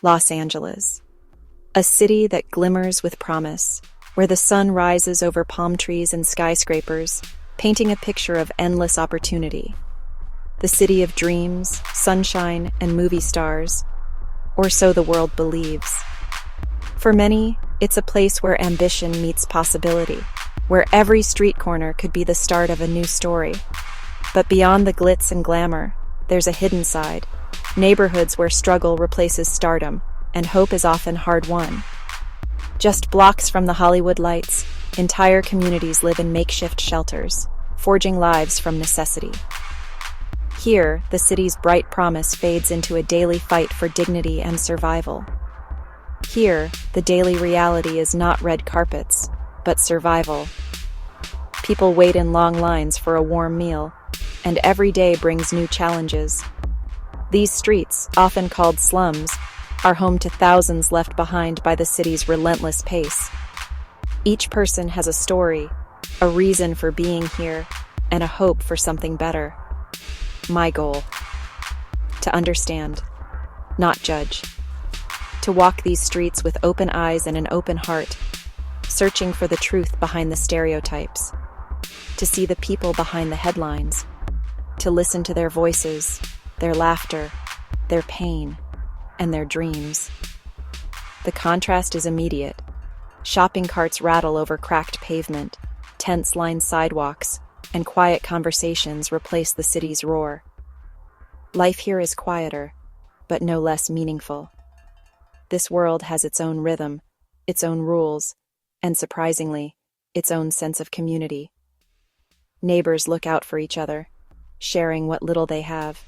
Los Angeles, a city that glimmers with promise, where the sun rises over palm trees and skyscrapers, painting a picture of endless opportunity. The city of dreams, sunshine, and movie stars, or so the world believes. For many, it's a place where ambition meets possibility, where every street corner could be the start of a new story. But beyond the glitz and glamour, there's a hidden side, neighborhoods where struggle replaces stardom, and hope is often hard-won. Just blocks from the Hollywood lights, entire communities live in makeshift shelters, forging lives from necessity. Here, the city's bright promise fades into a daily fight for dignity and survival. Here, the daily reality is not red carpets, but survival. People wait in long lines for a warm meal, and every day brings new challenges. These streets, often called slums, are home to thousands left behind by the city's relentless pace. Each person has a story, a reason for being here, and a hope for something better. My goal: to understand, not judge. To walk these streets with open eyes and an open heart, searching for the truth behind the stereotypes. To see the people behind the headlines. To listen to their voices, their laughter, their pain, and their dreams. The contrast is immediate. Shopping carts rattle over cracked pavement, tents line sidewalks, and quiet conversations replace the city's roar. Life here is quieter, but no less meaningful. This world has its own rhythm, its own rules, and surprisingly, its own sense of community. Neighbors look out for each other, sharing what little they have.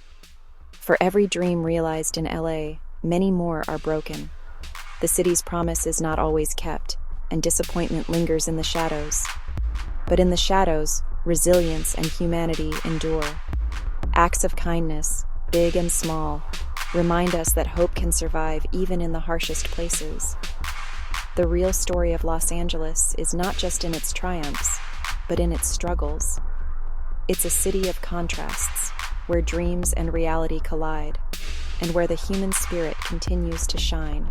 For every dream realized in LA, many more are broken. The city's promise is not always kept, and disappointment lingers in the shadows. But in the shadows, resilience and humanity endure. Acts of kindness, big and small, remind us that hope can survive even in the harshest places. The real story of Los Angeles is not just in its triumphs, but in its struggles. It's a city of contrasts, where dreams and reality collide, and where the human spirit continues to shine,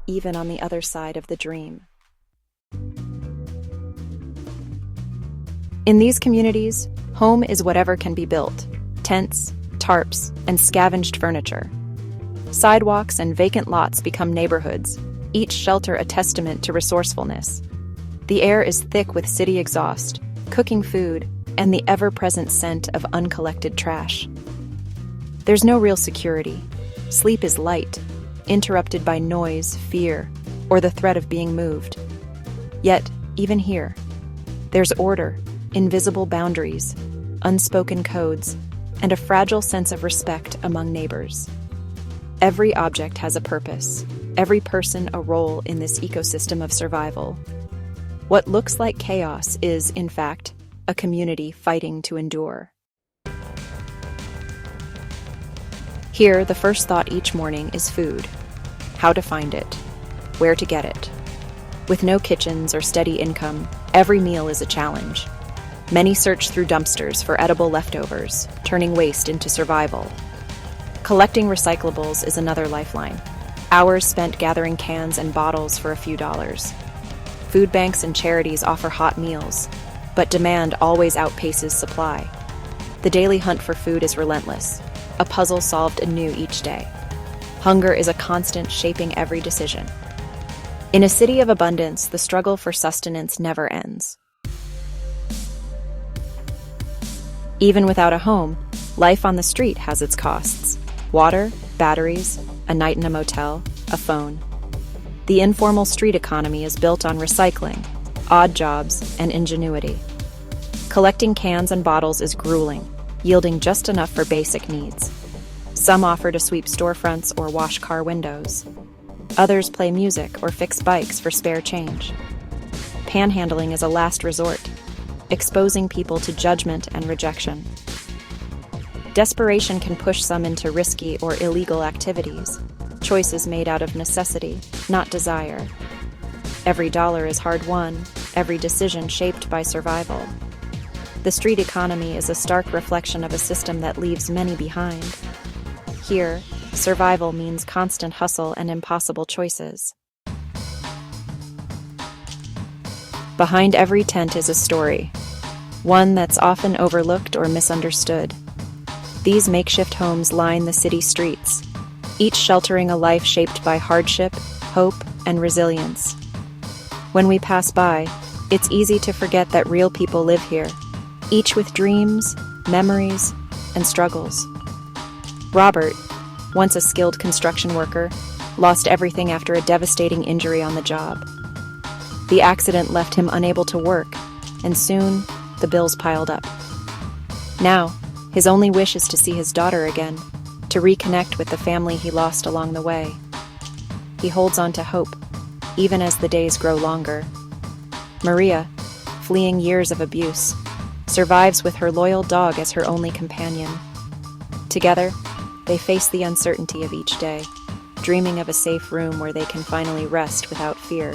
even on the other side of the dream. In these communities, home is whatever can be built: tents, tarps, and scavenged furniture. Sidewalks and vacant lots become neighborhoods, each shelter a testament to resourcefulness. The air is thick with city exhaust, cooking food, and the ever-present scent of uncollected trash. There's no real security. Sleep is light, interrupted by noise, fear, or the threat of being moved. Yet, even here, there's order, invisible boundaries, unspoken codes, and a fragile sense of respect among neighbors. Every object has a purpose, every person a role in this ecosystem of survival. What looks like chaos is, in fact, a community fighting to endure. Here, the first thought each morning is food. How to find it, where to get it. With no kitchens or steady income, every meal is a challenge. Many search through dumpsters for edible leftovers, turning waste into survival. Collecting recyclables is another lifeline. Hours spent gathering cans and bottles for a few dollars. Food banks and charities offer hot meals, but demand always outpaces supply. The daily hunt for food is relentless, a puzzle solved anew each day. Hunger is a constant shaping every decision. In a city of abundance, the struggle for sustenance never ends. Even without a home, life on the street has its costs. Water, batteries, a night in a motel, a phone. The informal street economy is built on recycling, odd jobs, and ingenuity. Collecting cans and bottles is grueling, yielding just enough for basic needs. Some offer to sweep storefronts or wash car windows. Others play music or fix bikes for spare change. Panhandling is a last resort, exposing people to judgment and rejection. Desperation can push some into risky or illegal activities, choices made out of necessity, not desire. Every dollar is hard-won, every decision shaped by survival. The street economy is a stark reflection of a system that leaves many behind. Here, survival means constant hustle and impossible choices. Behind every tent is a story, one that's often overlooked or misunderstood. These makeshift homes line the city streets, each sheltering a life shaped by hardship, hope, and resilience. When we pass by, it's easy to forget that real people live here, each with dreams, memories, and struggles. Robert, once a skilled construction worker, lost everything after a devastating injury on the job. The accident left him unable to work, and soon the bills piled up. Now, his only wish is to see his daughter again, to reconnect with the family he lost along the way. He holds on to hope, even as the days grow longer. Maria, fleeing years of abuse, survives with her loyal dog as her only companion. Together, they face the uncertainty of each day, dreaming of a safe room where they can finally rest without fear.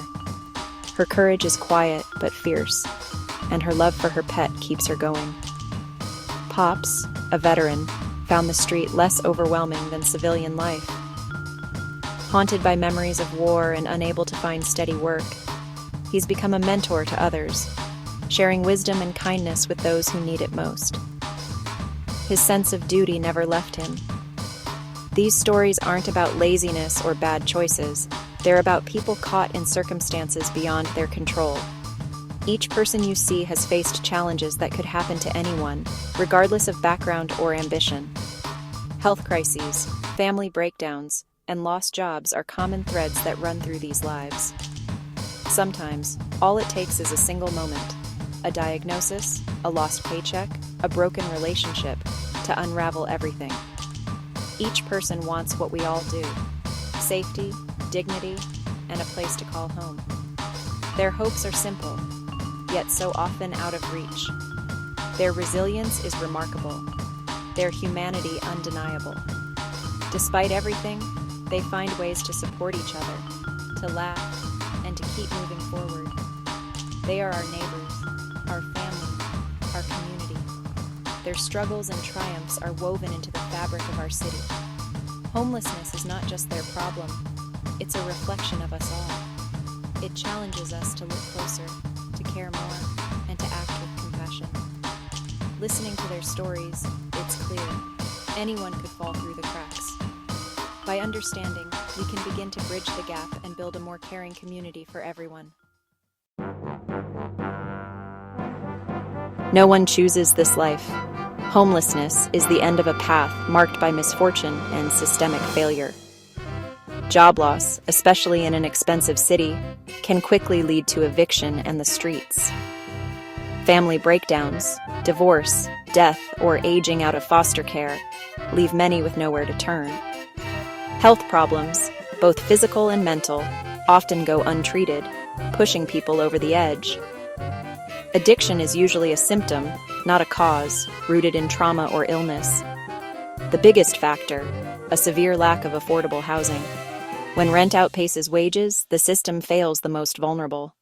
Her courage is quiet but fierce, and her love for her pet keeps her going. Pops, a veteran, found the street less overwhelming than civilian life. Haunted by memories of war and unable to find steady work, he's become a mentor to others, sharing wisdom and kindness with those who need it most. His sense of duty never left him. These stories aren't about laziness or bad choices. They're about people caught in circumstances beyond their control. Each person you see has faced challenges that could happen to anyone, regardless of background or ambition. Health crises, family breakdowns, and lost jobs are common threads that run through these lives. Sometimes, all it takes is a single moment, a diagnosis, a lost paycheck, a broken relationship, to unravel everything. Each person wants what we all do: safety, dignity, and a place to call home. Their hopes are simple, yet so often out of reach. Their resilience is remarkable, their humanity undeniable. Despite everything, they find ways to support each other, to laugh, and to keep moving forward. They are our neighbors, our family, our community. Their struggles and triumphs are woven into the fabric of our city. Homelessness is not just their problem, it's a reflection of us all. It challenges us to look closer, to care more, and to act with compassion. Listening to their stories, it's clear anyone could fall through the cracks. By understanding, we can begin to bridge the gap and build a more caring community for everyone. No one chooses this life. Homelessness is the end of a path marked by misfortune and systemic failure. Job loss, especially in an expensive city, can quickly lead to eviction and the streets. Family breakdowns, divorce, death, or aging out of foster care leave many with nowhere to turn. Health problems, both physical and mental, often go untreated, pushing people over the edge. Addiction is usually a symptom, not a cause, rooted in trauma or illness. The biggest factor, a severe lack of affordable housing. When rent outpaces wages, the system fails the most vulnerable.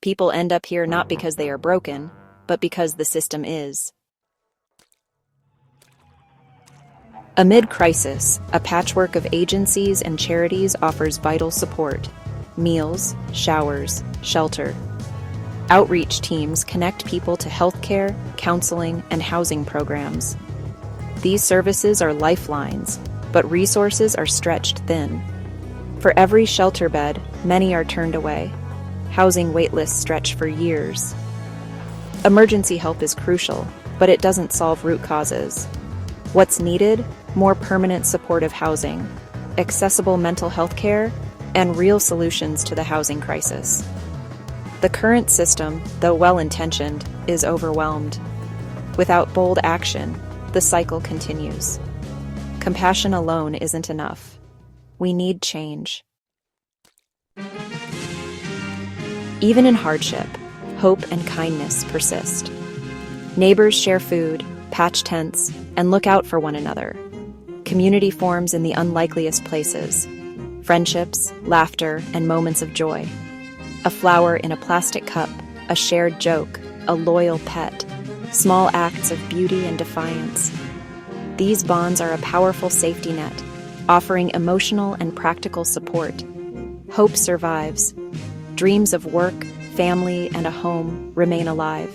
People end up here not because they are broken, but because the system is. Amid crisis, a patchwork of agencies and charities offers vital support: meals, showers, shelter. Outreach teams connect people to healthcare, counseling, and housing programs. These services are lifelines, but resources are stretched thin. For every shelter bed, many are turned away. Housing waitlists stretch for years. Emergency help is crucial, but it doesn't solve root causes. What's needed? More permanent supportive housing, accessible mental health care, and real solutions to the housing crisis. The current system, though well-intentioned, is overwhelmed. Without bold action, the cycle continues. Compassion alone isn't enough. We need change. Even in hardship, hope and kindness persist. Neighbors share food, patch tents, and look out for one another. Community forms in the unlikeliest places. Friendships, laughter, and moments of joy. A flower in a plastic cup, a shared joke, a loyal pet. Small acts of beauty and defiance. These bonds are a powerful safety net, offering emotional and practical support. Hope survives. Dreams of work, family, and a home remain alive.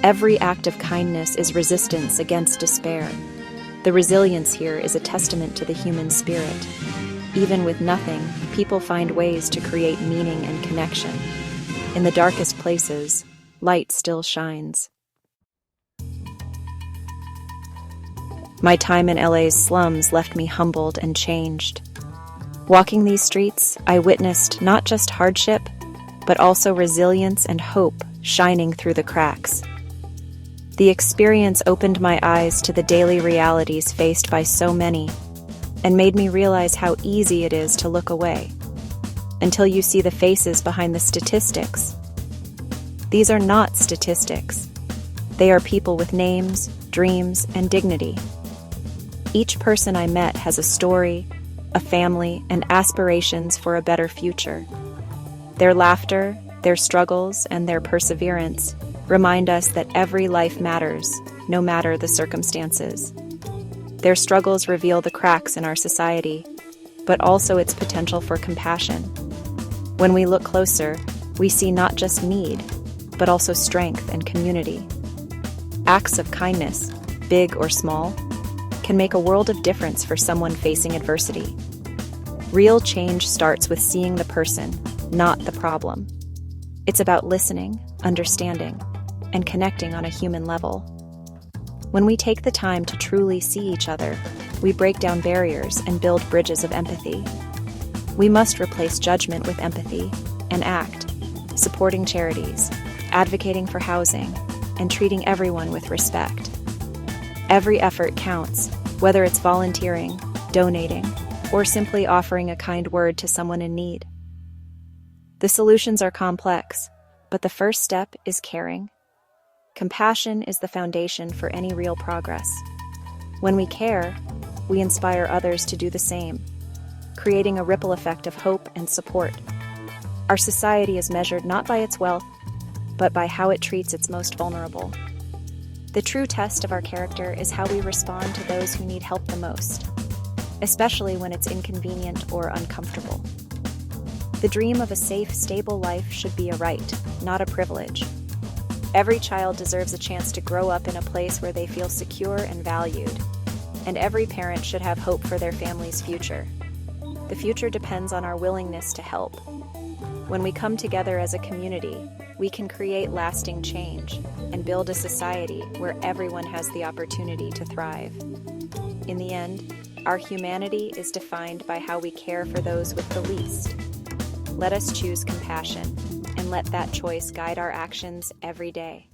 Every act of kindness is resistance against despair. The resilience here is a testament to the human spirit. Even with nothing, people find ways to create meaning and connection. In the darkest places, light still shines. My time in LA's slums left me humbled and changed. Walking these streets, I witnessed not just hardship, but also resilience and hope shining through the cracks. The experience opened my eyes to the daily realities faced by so many, and made me realize how easy it is to look away, until you see the faces behind the statistics. These are not statistics. They are people with names, dreams, and dignity. Each person I met has a story, a family, and aspirations for a better future. Their laughter, their struggles, and their perseverance remind us that every life matters, no matter the circumstances. Their struggles reveal the cracks in our society, but also its potential for compassion. When we look closer, we see not just need, but also strength and community. Acts of kindness, big or small, can make a world of difference for someone facing adversity. Real change starts with seeing the person, not the problem. It's about listening, understanding, and connecting on a human level. When we take the time to truly see each other, we break down barriers and build bridges of empathy. We must replace judgment with empathy and act, supporting charities, advocating for housing, and treating everyone with respect. Every effort counts, whether it's volunteering, donating, or simply offering a kind word to someone in need. The solutions are complex, but the first step is caring. Compassion is the foundation for any real progress. When we care, we inspire others to do the same, creating a ripple effect of hope and support. Our society is measured not by its wealth, but by how it treats its most vulnerable. The true test of our character is how we respond to those who need help the most, especially when it's inconvenient or uncomfortable. The dream of a safe, stable life should be a right, not a privilege. Every child deserves a chance to grow up in a place where they feel secure and valued, and every parent should have hope for their family's future. The future depends on our willingness to help. When we come together as a community, we can create lasting change and build a society where everyone has the opportunity to thrive. In the end, our humanity is defined by how we care for those with the least. Let us choose compassion, and let that choice guide our actions every day.